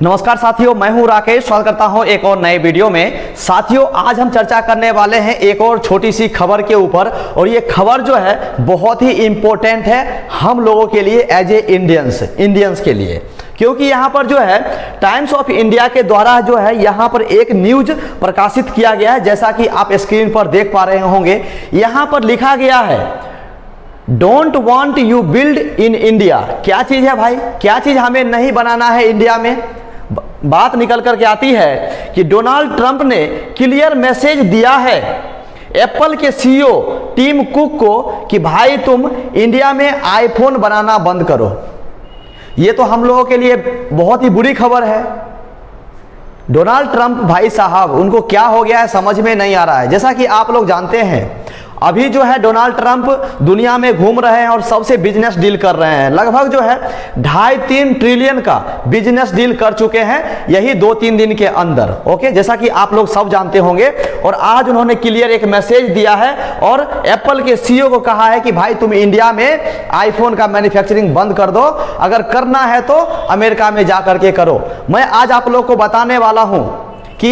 नमस्कार साथियों, मैं हूं राकेश। स्वागत करता हूं एक और नए वीडियो में। साथियों, आज हम चर्चा करने वाले हैं एक और छोटी सी खबर के ऊपर, और ये खबर जो है बहुत ही इंपॉर्टेंट है हम लोगों के लिए एज ए इंडियंस के लिए, क्योंकि यहाँ पर जो है टाइम्स ऑफ इंडिया के द्वारा जो है यहाँ पर एक न्यूज प्रकाशित किया गया है। जैसा कि आप स्क्रीन पर देख पा रहे होंगे, यहाँ पर लिखा गया है don't want you build in India. क्या चीज है भाई, क्या चीज हमें नहीं बनाना है इंडिया में? बात निकल करके आती है कि डोनाल्ड ट्रंप ने क्लियर मैसेज दिया है एप्पल के सीईओ टिम कुक को कि भाई तुम इंडिया में आईफोन बनाना बंद करो। ये तो हम लोगों के लिए बहुत ही बुरी खबर है। डोनाल्ड ट्रंप भाई साहब, उनको क्या हो गया है समझ में नहीं आ रहा है। जैसा कि आप लोग जानते हैं, अभी जो है डोनाल्ड ट्रंप दुनिया में घूम रहे हैं और सबसे बिजनेस डील कर रहे हैं। लगभग जो है 2.5-3 ट्रिलियन का बिजनेस डील कर चुके हैं यही 2-3 दिन के अंदर। ओके, जैसा कि आप लोग सब जानते होंगे। और आज उन्होंने क्लियर एक मैसेज दिया है और एप्पल के सीईओ को कहा है कि भाई तुम इंडिया में आईफोन का मैन्युफैक्चरिंग बंद कर दो, अगर करना है तो अमेरिका में जा करके करो। मैं आज आप लोग को बताने वाला हूं कि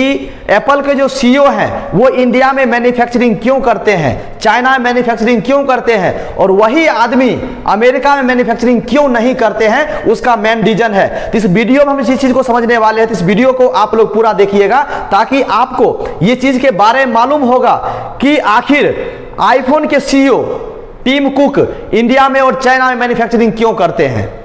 एप्पल के जो सीईओ हैं वो इंडिया में मैन्युफैक्चरिंग क्यों करते हैं, चाइना में मैन्युफैक्चरिंग क्यों करते हैं, और वही आदमी अमेरिका में मैन्युफैक्चरिंग क्यों नहीं करते हैं, उसका मेन रीजन है। तो इस वीडियो में हम इस चीज को समझने वाले हैं। तो इस वीडियो को आप लोग पूरा देखिएगा ताकि आपको ये चीज के बारे में मालूम होगा कि आखिर आईफोन के सीईओ टिम कुक इंडिया में और चाइना में मैन्युफैक्चरिंग क्यों करते हैं।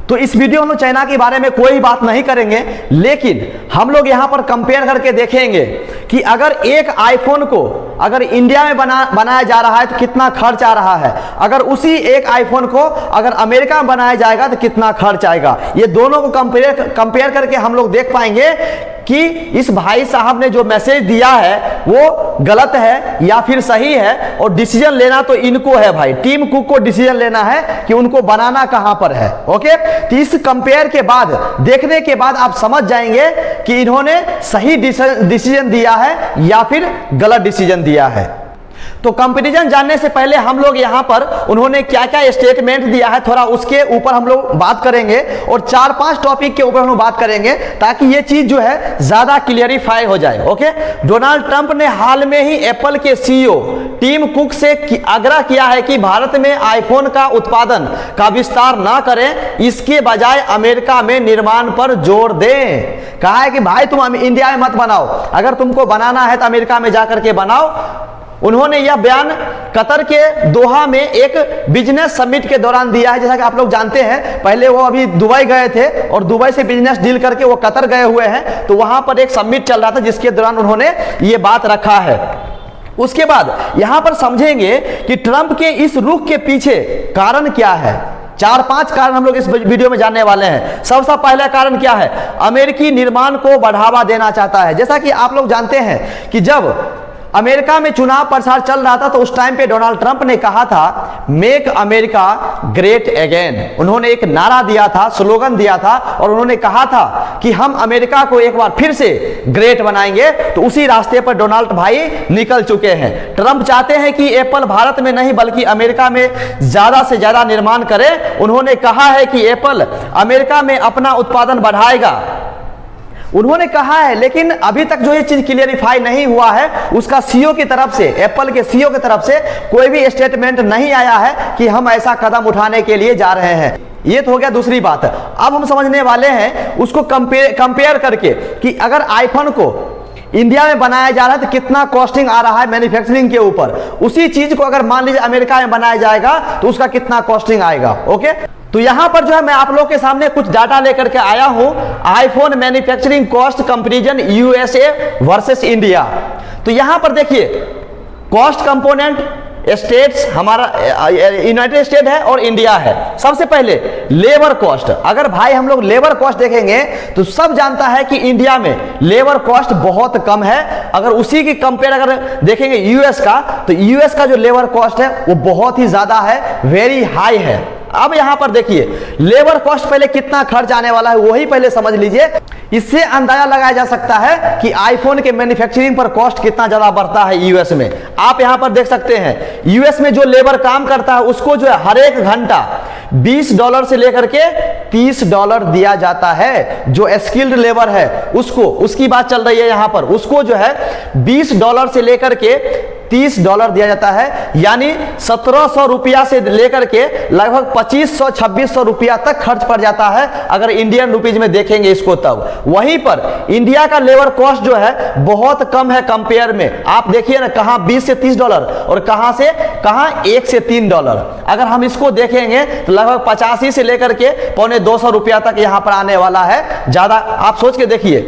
तो इस वीडियो में हम चाइना के बारे में कोई बात नहीं करेंगे, लेकिन हम लोग यहां पर कंपेयर करके देखेंगे कि अगर एक आईफोन को अगर इंडिया में बनाया जा रहा है तो कितना खर्च आ रहा है, अगर उसी एक आईफोन को अगर अमेरिका में बनाया जाएगा तो कितना खर्च आएगा। ये दोनों को कंपेयर करके हम लोग देख पाएंगे कि इस भाई साहब ने जो मैसेज दिया है वो गलत है या फिर सही है। और डिसीजन लेना तो इनको है भाई, टीम कुक को डिसीजन लेना है कि उनको बनाना कहां पर है। ओके, तो इस कंपेयर के बाद, देखने के बाद आप समझ जाएंगे कि इन्होंने सही डिसीजन दिया है या फिर गलत डिसीजन दिया है। तो कंपैरिजन जानने से पहले हम लोग यहां पर उन्होंने क्या क्या स्टेटमेंट दिया है थोड़ा उसके ऊपर हम लोग बात करेंगे, और 4-5 टॉपिक के ऊपर हम लोग बात करेंगे ताकि ये चीज जो है ज्यादा क्लियरिफाई हो जाए। ओके, डोनाल्ड ट्रंप ने हाल में ही एप्पल के सीईओ टिम कुक से आग्रह किया है कि भारत में आईफोन का उत्पादन का विस्तार ना करें, इसके बजाय अमेरिका में निर्माण पर जोर दें। कहा है कि भाई तुम इंडिया में मत बनाओ, अगर तुमको बनाना है तो अमेरिका में जाकर के बनाओ। उन्होंने यह बयान कतर के दोहा में एक बिजनेस समिट के दौरान दिया है। जैसा कि आप लोग जानते हैं, पहले वो अभी दुबई गए थे और दुबई से बिजनेस डील करके वो कतर गए हुए हैं, तो वहां पर एक समिट चल रहा था जिसके दौरान उन्होंने ये बात रखा है। उसके बाद यहां पर समझेंगे कि ट्रंप के इस रुख के पीछे कारण क्या है। 4-5 कारण हम लोग इस वीडियो में जानने वाले हैं। सबसे पहला कारण क्या है, अमेरिकी निर्माण को बढ़ावा देना चाहता है। जैसा कि आप लोग जानते हैं कि जब अमेरिका में चुनाव प्रचार चल रहा था तो उस टाइम पे डोनाल्ड ट्रंप ने कहा था मेक अमेरिका ग्रेट अगेन। उन्होंने एक नारा दिया था, स्लोगन दिया था, और उन्होंने कहा था कि हम अमेरिका को एक बार फिर से ग्रेट बनाएंगे। तो उसी रास्ते पर डोनाल्ड भाई निकल चुके हैं। ट्रंप चाहते हैं कि एप्पल भारत में नहीं बल्कि अमेरिका में ज्यादा से ज्यादा निर्माण करे। उन्होंने कहा है कि एप्पल अमेरिका में अपना उत्पादन बढ़ाएगा, उन्होंने कहा है, लेकिन अभी तक जो ये चीज क्लियरिफाई नहीं हुआ है, उसका सीईओ की तरफ से, एप्पल के सीईओ की तरफ से कोई भी स्टेटमेंट नहीं आया है कि हम ऐसा कदम उठाने के लिए जा रहे हैं। ये तो हो गया दूसरी बात। अब हम समझने वाले हैं उसको कंपेयर करके कि अगर आईफोन को इंडिया में बनाया जा रहा है तो कितना कॉस्टिंग आ रहा है मैन्युफैक्चरिंग के ऊपर। उसी चीज को अगर मान लीजिए अमेरिका में बनाया जाएगा तो उसका कितना कॉस्टिंग आएगा। ओके, तो यहां पर जो है मैं आप लोग के सामने कुछ डाटा लेकर के आया हूं, iPhone manufacturing cost comparison USA versus India. तो यहां पर देखिए कॉस्ट कंपोनेंट स्टेट्स, हमारा यूनाइटेड स्टेट है और इंडिया है। सबसे पहले लेबर कॉस्ट, अगर भाई हम लोग लेबर कॉस्ट देखेंगे तो सब जानता है कि इंडिया में लेबर कॉस्ट बहुत कम है। अगर उसी की कंपेयर अगर देखेंगे यूएस का, तो यूएस का जो लेबर कॉस्ट है वो बहुत ही ज्यादा है, वेरी हाई है। अब यहां पर देखिए लेबर कॉस्ट पहले कितना खर्च आने वाला है वही पहले समझ लीजिए। इससे अंदाजा लगाया जा सकता है कि आईफोन के मैन्युफैक्चरिंग पर कॉस्ट कितना ज्यादा बढ़ता है यूएस में। आप यहां पर देख सकते हैं यूएस में जो लेबर काम करता है उसको जो है हर एक घंटा $20 से लेकर के $30 दिया जाता है। जो स्किल्ड लेबर है उसको, उसकी बात चल रही है यहां पर, उसको जो है $20 से लेकर के $30 दिया जाता है, यानी 1700 रुपया से लेकर के लगभग 2500-2600 रुपया तक खर्च पड़ जाता है अगर इंडियन रुपीज में देखेंगे इसको। तब वहीं पर इंडिया का लेबर कॉस्ट जो है बहुत कम है कंपेयर में। आप देखिए ना, कहां $20 से $30 और कहां $1 से $3। अगर हम इसको देखेंगे तो लगभग 85 से लेकर के $250 रुपया तक यहां पर आने वाला है। ज्यादा आप सोच के देखिए,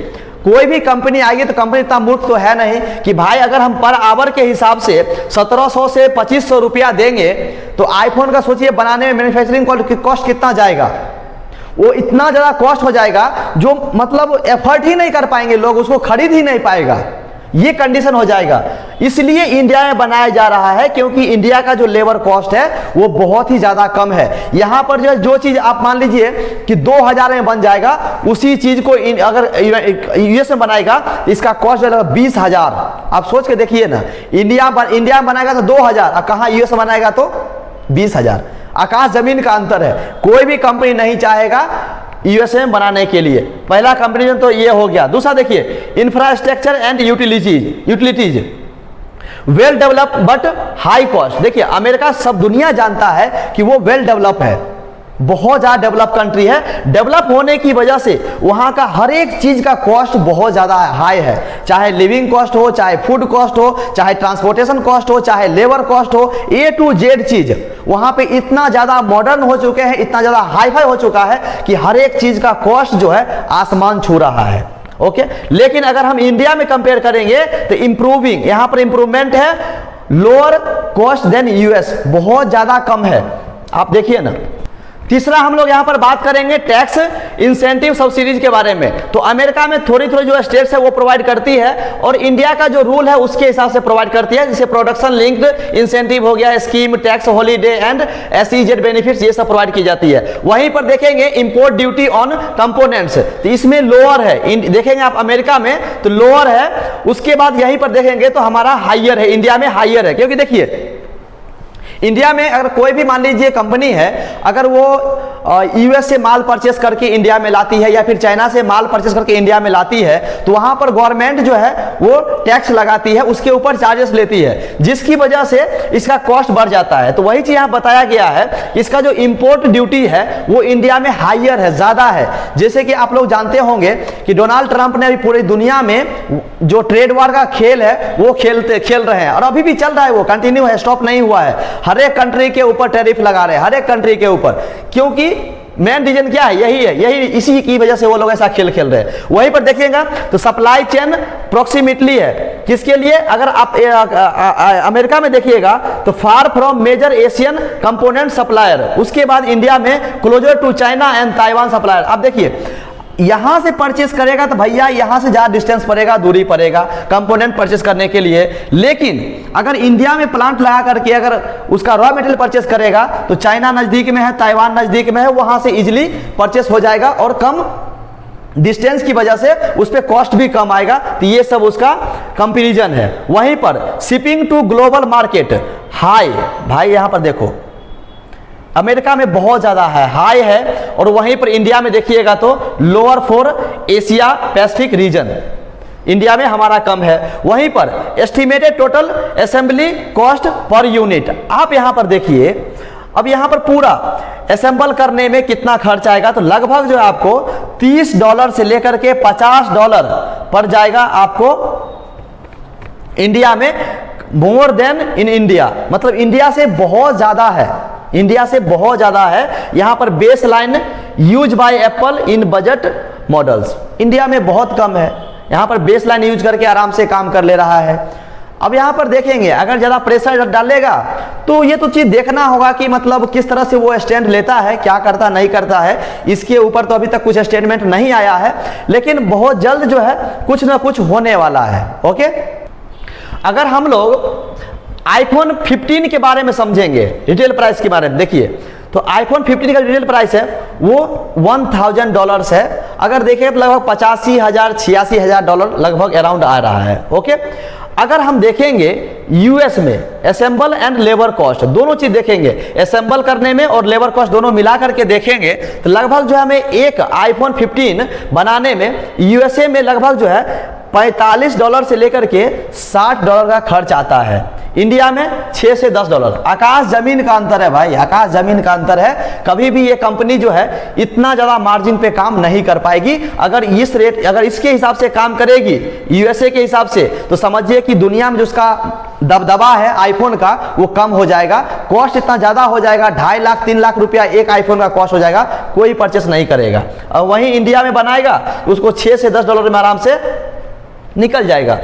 कोई भी कंपनी आएगी तो कंपनी इतना मूर्ख तो है नहीं कि भाई अगर हम पर आवर के हिसाब से 1700 से 2500 रुपया देंगे तो आईफोन का सोचिए बनाने में मैन्युफैक्चरिंग कॉस्ट कितना जाएगा। वो इतना ज़्यादा कॉस्ट हो जाएगा जो मतलब एफर्ट ही नहीं कर पाएंगे लोग, उसको खरीद ही नहीं पाएगा, ये कंडीशन हो जाएगा। इसलिए इंडिया में बनाया जा रहा है क्योंकि इंडिया का जो लेबर कॉस्ट है वो बहुत ही ज़्यादा कम है। यहाँ पर जो चीज़ आप मान लीजिए कि 2000 में बन जाएगा, उसी चीज़ को अगर यूएस में बनाएगा इसका कॉस्ट जो है 20,000। आप सोच के देखिए ना, इंडिया में बनाएगा तो 2000 और कहाँ यूएस में बनाएगा तो 20,000। आकाश जमीन का अंतर है। कोई भी कंपनी नहीं चाहेगा यूएसए में बनाने के लिए। पहला कंपैरिजन तो ये हो गया। दूसरा देखिए, infrastructure and utilities well develop but high cost. देखिए अमेरिका सब दुनिया जानता है कि वो वेल डेवलप है, बहुत ज़्यादा डेवलप कंट्री है। डेवलप होने की वजह से वहाँ का हर एक चीज़ का कॉस्ट बहुत ज़्यादा हाई है, चाहे लिविंग कॉस्ट हो, चाहे फूड कॉस्ट हो, चाहे ट्रांसपोर्टेशन कॉस्ट हो, चाहे लेबर कॉस्ट हो, A to Z चीज़ वहाँ पे इतना ज़्यादा मॉडर्न हो चुके हैं, इतना ज़्यादा हाई फाई हो चुका है कि हर एक चीज़ का कॉस्ट जो है आसमान छू रहा है। ओके, लेकिन अगर हम इंडिया में कंपेयर करेंगे तो इम्प्रूविंग, यहाँ पर इम्प्रूवमेंट है, लोअर कॉस्ट देन यूएस, बहुत ज़्यादा कम है। आप देखिए ना। तीसरा हम लोग यहाँ पर बात करेंगे टैक्स इंसेंटिव सब्सिडीज के बारे में। तो अमेरिका में थोड़ी थोड़ी जो स्टेट्स है वो प्रोवाइड करती है और इंडिया का जो रूल है उसके हिसाब से प्रोवाइड करती है, जैसे प्रोडक्शन लिंक्ड इंसेंटिव हो गया, scheme, tax holiday and SEZ benefits, ये सब प्रोवाइड की जाती है। वहीं पर देखेंगे इंपोर्ट ड्यूटी ऑन कंपोनेंट्स, तो इसमें लोअर है। देखेंगे आप अमेरिका में तो लोअर है, उसके बाद यहीं पर देखेंगे तो हमारा हाइयर है, इंडिया में हाइयर है। क्योंकि देखिए इंडिया में अगर कोई भी मान लीजिए कंपनी है, अगर वो यूएस से माल परचेस करके इंडिया में लाती है या फिर चाइना से माल परचेस करके इंडिया में लाती है, तो वहां पर गवर्नमेंट जो है वो टैक्स लगाती है, उसके ऊपर चार्जेस लेती है, जिसकी वजह से इसका कॉस्ट बढ़ जाता है। तो वही चीज यहाँ बताया गया है, इसका जो इंपोर्ट ड्यूटी है वो इंडिया में हाइयर है, ज्यादा है। जैसे कि आप लोग जानते होंगे कि डोनाल्ड ट्रंप ने अभी पूरी दुनिया में जो ट्रेड वार का खेल है वो खेल रहे हैं और अभी भी चल रहा है, वो कंटिन्यू है, स्टॉप नहीं हुआ है। हर एक कंट्री के ऊपर टैरिफ लगा रहे हैं, हर एक कंट्री के ऊपर, क्योंकि मेन रीजन क्या है, यही इसी की वजह से वो लोग ऐसा खेल खेल रहे हैं। वहीं पर देखिएगा तो सप्लाई चेन प्रोक्सीमिटली है, किसके लिए, अगर आप अमेरिका में देखिएगा तो far from major Asian component supplier, उसके बाद इंडिया में closer to China and Taiwan supplier. आप देखिए यहां से परचेस करेगा तो भैया यहां से ज्यादा डिस्टेंस पड़ेगा, दूरी पड़ेगा कंपोनेंट परचेस करने के लिए। लेकिन अगर इंडिया में प्लांट लगा करके अगर उसका रॉ मटेरियल परचेस करेगा तो चाइना नजदीक में है, ताइवान नजदीक में है, वहां से इजिली परचेस हो जाएगा और कम डिस्टेंस की वजह से उस पर कॉस्ट भी कम आएगा। तो ये सब उसका कंपैरिजन है। वहीं पर shipping to global market high, भाई यहां पर देखो अमेरिका में बहुत ज़्यादा है, हाई है, और वहीं पर इंडिया में देखिएगा तो lower for Asia Pacific region, India में हमारा कम है। वहीं पर estimated total assembly cost per unit, आप यहां पर देखिए, अब यहां पर पूरा असेंबल करने में कितना खर्च आएगा, तो लगभग जो है आपको $30 से लेकर के $50 पड़ जाएगा आपको इंडिया में, मोर देन इन इंडिया, मतलब इंडिया से बहुत ज़्यादा है, इंडिया से बहुत ज़्यादा है। यहां पर base line use by apple in budget models, India में बहुत कम है, यहां पर बेस लाइन यूज करके आराम से काम कर ले रहा है। अब यहां पर देखेंगे अगर ज़्यादा प्रेशर डालेगा तो ये तो चीज़ देखना होगा कि मतलब किस तरह से वो स्टैंड लेता है, क्या करता नहीं करता है, इसके ऊपर तो अभी तक कुछ स्टेटमेंट नहीं आया है, लेकिन बहुत जल्द जो है कुछ ना कुछ होने वाला है। ओके, अगर हम लोग आईफोन 15 के बारे में समझेंगे, रिटेल प्राइस के बारे में देखिए, तो आईफोन 15 का रिटेल प्राइस है वो $1000 है। अगर देखें तो लगभग $85,000 $86,000 लगभग अराउंड आ रहा है। ओके, अगर हम देखेंगे यूएस में असेंबल एंड लेबर कॉस्ट, दोनों चीज देखेंगे, असेंबल करने में और लेबर कॉस्ट दोनों मिला करके देखेंगे तो लगभग जो है हमें एक आईफोन 15 बनाने में यूएसए में लगभग जो है $45 से लेकर के $60 का खर्च आता है। इंडिया में $6 से $10। आकाश जमीन का अंतर है भाई, आकाश जमीन का अंतर है। कभी भी ये कंपनी जो है इतना ज़्यादा मार्जिन पे काम नहीं कर पाएगी। अगर इसके हिसाब से काम करेगी यूएसए के हिसाब से, तो समझिए कि दुनिया में जो उसका दबदबा है आईफोन का वो कम हो जाएगा। कॉस्ट इतना ज़्यादा हो जाएगा, 2.5 लाख 3 लाख रुपया एक आईफोन का कॉस्ट हो जाएगा, कोई परचेस नहीं करेगा। और वहीं इंडिया में बनाएगा उसको $6 से $10 में आराम से निकल जाएगा।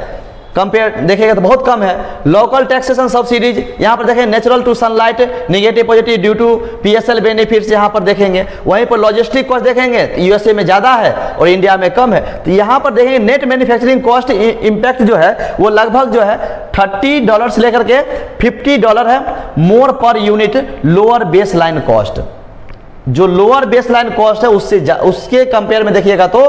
कंपेयर देखेगा तो बहुत कम है। लोकल टैक्सेशन सब्सिडीज यहाँ पर देखें, natural to sunlight, negative positive due to PSL benefits यहाँ पर देखेंगे। वहीं पर लॉजिस्टिक कॉस्ट देखेंगे यूएसए में ज़्यादा है और इंडिया में कम है। तो यहाँ पर देखेंगे नेट मैन्युफैक्चरिंग कॉस्ट इम्पैक्ट जो है वो लगभग जो है $30 से लेकर के $50 है more per unit lower base line cost. जो लोअर बेस लाइन कॉस्ट है उसके कंपेयर में देखिएगा तो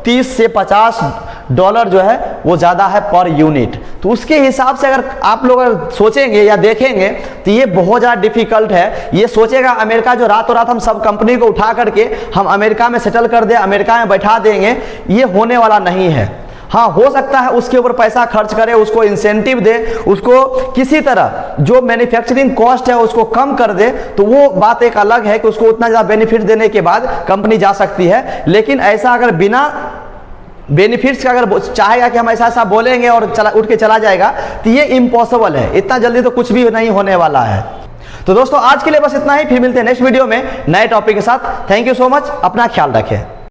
$30 से $50 जो है वो ज़्यादा है पर यूनिट। तो उसके हिसाब से अगर आप लोग सोचेंगे या देखेंगे तो ये बहुत ज़्यादा डिफिकल्ट है। ये सोचेगा अमेरिका जो रातों रात हम सब कंपनी को उठा करके हम अमेरिका में सेटल कर दे, अमेरिका में बैठा देंगे, ये होने वाला नहीं है। हाँ, हो सकता है उसके ऊपर पैसा खर्च करे, उसको इंसेंटिव दे, उसको किसी तरह जो मैन्युफैक्चरिंग कॉस्ट है उसको कम कर दे, तो वो बात एक अलग है कि उसको उतना ज़्यादा बेनिफिट देने के बाद कंपनी जा सकती है। लेकिन ऐसा अगर बिना बेनिफिट्स का अगर चाहेगा कि हम ऐसा ऐसा बोलेंगे और उठ के चला जाएगा तो ये इम्पॉसिबल है। इतना जल्दी तो कुछ भी नहीं होने वाला है। तो दोस्तों आज के लिए बस इतना ही, फिर मिलते हैं नेक्स्ट वीडियो में नए टॉपिक के साथ। थैंक यू सो मच, अपना ख्याल रखें।